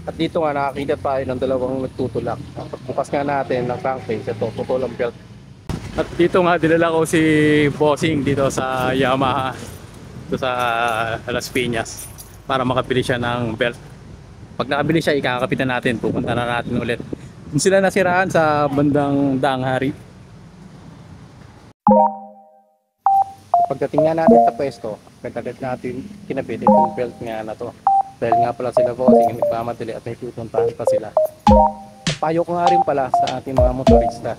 At dito nga nakakita tayo ng dalawang nagtutulak. Pagbukas nga natin ng crankcase, ito putol ang belt. At dito nga dinala ko si Bossing dito sa Yamaha, dito sa Las Piñas, para makabili siya ng belt. Pag nakabili siya, ikakapitan natin, pupunta na natin ulit kung sila nasiraan sa bandang Danghari. Pagdating nga natin sa pwesto, agad natin kinabit itong belt nga na to. Dahil nga pala sila Bossing, nagmamadali at may pupuntahan pa sila. Payo ko nga rin pala sa ating mga motorista,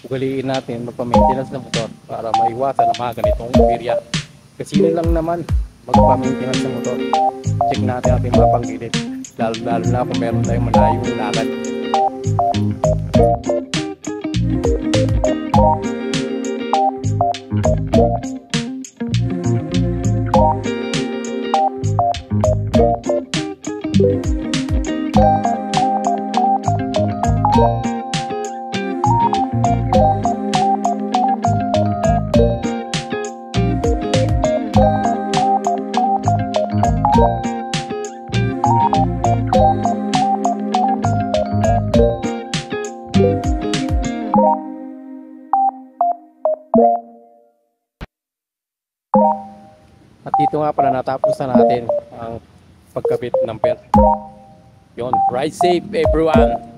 ugaliin natin magpa-maintenance ng motor para maiwasan ang mga ganitong birya. Kasi yun lang naman, magpa-maintenance ng motor. Check natin ating mga panggilid, lalo na kung meron tayong malayong lakad. At dito nga pala natapos na natin ang pagkabit ng belt. Yon, ride safe everyone!